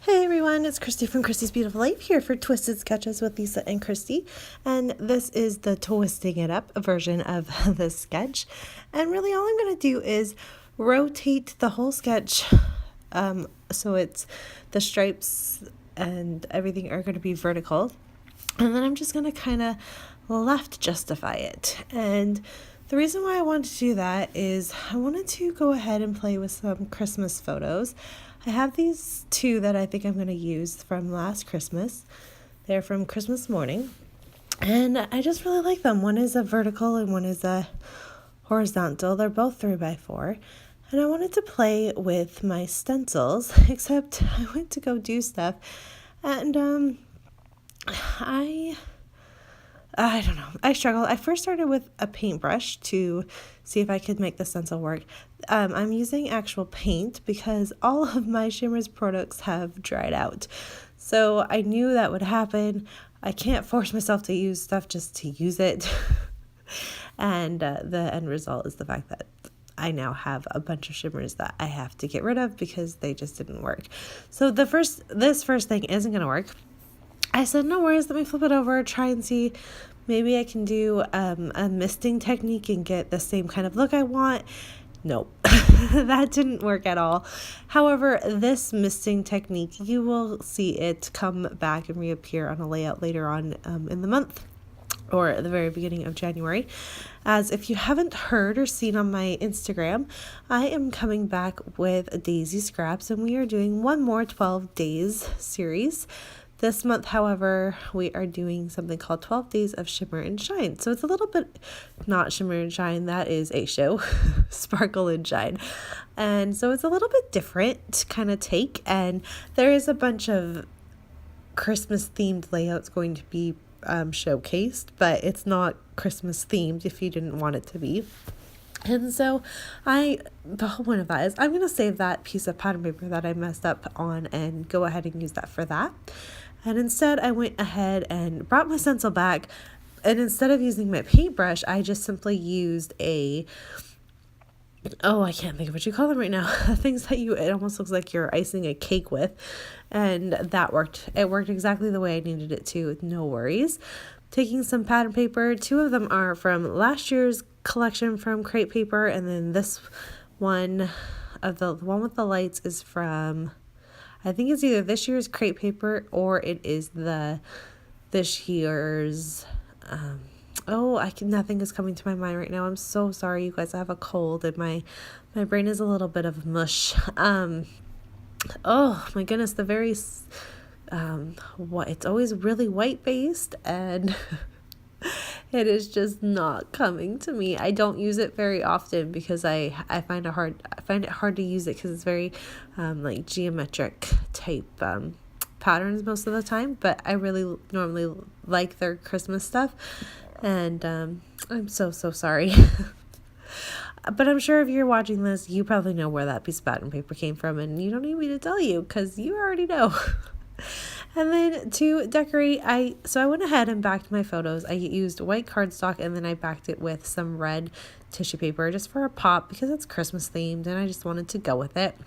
Hey everyone, it's Christy from Christy's Beautiful Life here for Twisted Sketches with Lisa and Christy. And this is the Twisting It Up version of this sketch. And really all I'm going to do is rotate the whole sketch so it's the stripes and everything are going to be vertical. And then I'm just going to kind of left justify it. And the reason why I wanted to do that is I wanted to go ahead and play with some Christmas photos. I have these two that I think I'm going to use from last Christmas. They're from Christmas morning. And I just really like them. One is a vertical and one is a horizontal. They're both 3x4. And I wanted to play with my stencils, except I went to go do stuff. And I don't know. I struggled. I first started with a paintbrush to see if I could make the stencil work. I'm using actual paint because all of my Shimmers products have dried out. So I knew that would happen. I can't force myself to use stuff just to use it. And the end result is the fact that I now have a bunch of shimmers that I have to get rid of because they just didn't work. So this first thing isn't going to work. I said, no worries, let me flip it over, try and see. Maybe I can do a misting technique and get the same kind of look I want. Nope, that didn't work at all. However, this misting technique, you will see it come back and reappear on a layout later on in the month, or at the very beginning of January. As if you haven't heard or seen on my Instagram, I am coming back with Daisy Scraps, and we are doing one more 12 days series. This month, however, we are doing something called 12 Days of Shimmer and Shine. So it's a little bit not Shimmer and Shine, that is a show, Sparkle and Shine. And so it's a little bit different kind of take, and there is a bunch of Christmas themed layouts going to be showcased, but it's not Christmas themed if you didn't want it to be. And so the whole point of that is I'm going to save that piece of pattern paper that I messed up on and go ahead and use that for that. And instead I went ahead and brought my stencil back, and instead of using my paintbrush, I just simply used I can't think of what you call them right now. Things that it almost looks like you're icing a cake with. And that worked. It worked exactly the way I needed it to, no worries. Taking some pattern paper, two of them are from last year's collection from Crate Paper, and then this one, the one with the lights, is from, I think it's either this year's Crate Paper or it is this year's, nothing is coming to my mind right now. I'm so sorry, you guys. I have a cold and my brain is a little bit of mush. Oh my goodness, the very, it's always really white based, and it is just not coming to me. I don't use it very often because I find it hard to use it because it's very like geometric type patterns most of the time, but I really normally like their Christmas stuff, and I'm so sorry. But I'm sure if you're watching this, you probably know where that piece of pattern paper came from, and you don't need me to tell you because you already know. And then to decorate, I went ahead and backed my photos. I used white cardstock, and then I backed it with some red tissue paper just for a pop because it's Christmas themed and I just wanted to go with it.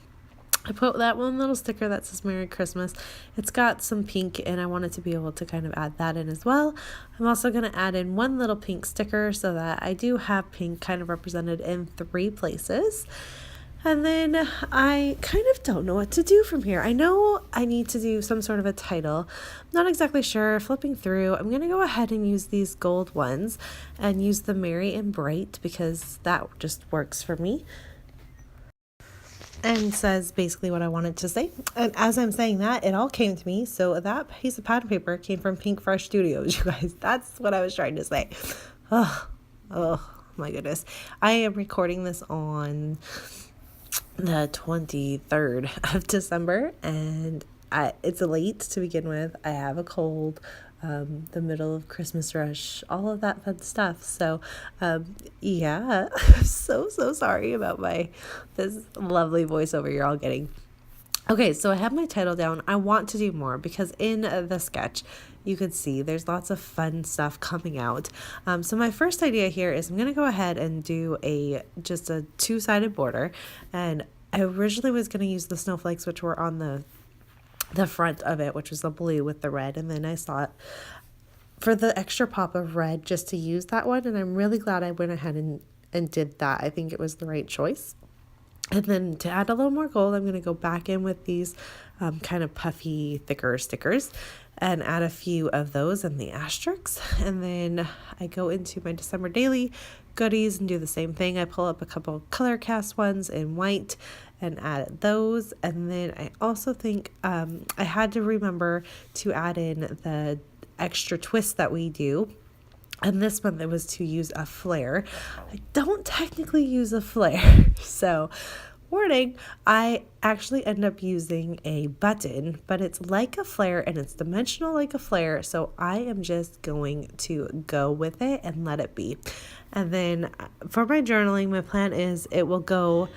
I put that one little sticker that says Merry Christmas. It's got some pink, and I wanted to be able to kind of add that in as well. I'm also going to add in one little pink sticker so that I do have pink kind of represented in 3 places. And then I kind of don't know what to do from here. I know I need to do some sort of a title. I'm not exactly sure. Flipping through, I'm going to go ahead and use these gold ones and use the Merry and Bright because that just works for me and says basically what I wanted to say. And as I'm saying that, it all came to me. So that piece of pattern paper came from Pink Fresh Studios, you guys. That's what I was trying to say. Oh my goodness. I am recording this on the 23rd of December, and it's late to begin with. I have a cold, the middle of Christmas rush, all of that fun stuff. So yeah, I'm so sorry about this lovely voiceover you're all getting. Okay, so I have my title down. I want to do more because in the sketch you could see there's lots of fun stuff coming out. So my first idea here is I'm going to go ahead and do just a 2-sided border, and I originally was going to use the snowflakes which were on the the front of it, which was the blue with the red. And then I saw it for the extra pop of red just to use that one. And I'm really glad I went ahead and did that. I think it was the right choice. And then to add a little more gold, I'm going to go back in with these kind of puffy, thicker stickers and add a few of those and the asterisks. And then I go into my December Daily goodies and do the same thing. I pull up a couple color cast ones in white and add those. And then I also think I had to remember to add in the extra twist that we do. And this month it was to use a flare. I don't technically use a flare. So, warning, I actually end up using a button, but it's like a flare and it's dimensional like a flare. So I am just going to go with it and let it be. And then for my journaling, my plan is it will go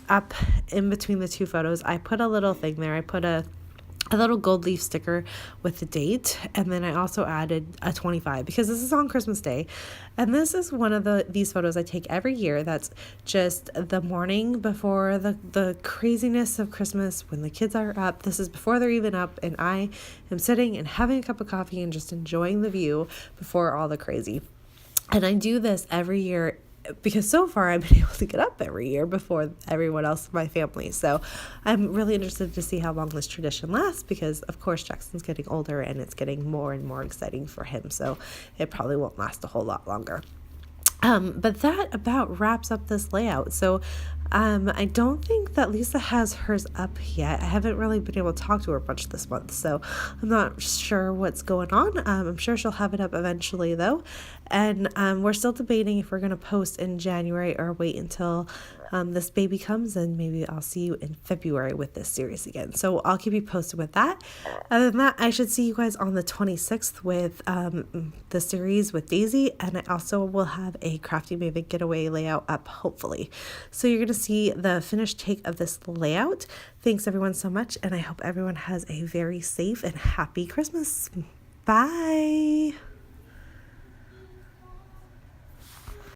up in between the two photos. I put a little thing there. I put a little gold leaf sticker with the date, and then I also added a 25 because this is on Christmas Day, and this is one of these photos I take every year. That's just the morning before the craziness of Christmas when the kids are up. This is before they're even up, and I am sitting and having a cup of coffee and just enjoying the view before all the crazy. And I do this every year because so far I've been able to get up every year before everyone else in my family. So I'm really interested to see how long this tradition lasts because, of course, Jackson's getting older and it's getting more and more exciting for him. So it probably won't last a whole lot longer. But that about wraps up this layout. So I don't think that Lisa has hers up yet. I haven't really been able to talk to her much this month, so I'm not sure what's going on. I'm sure she'll have it up eventually, though. And we're still debating if we're going to post in January or wait until this baby comes, and maybe I'll see you in February with this series again. So I'll keep you posted with that. Other than that, I should see you guys on the 26th with the series with Daisy, and I also will have a Crafty Maven getaway layout up, hopefully. So you're going to see the finished take of this layout. Thanks everyone so much, and I hope everyone has a very safe and happy Christmas. Bye.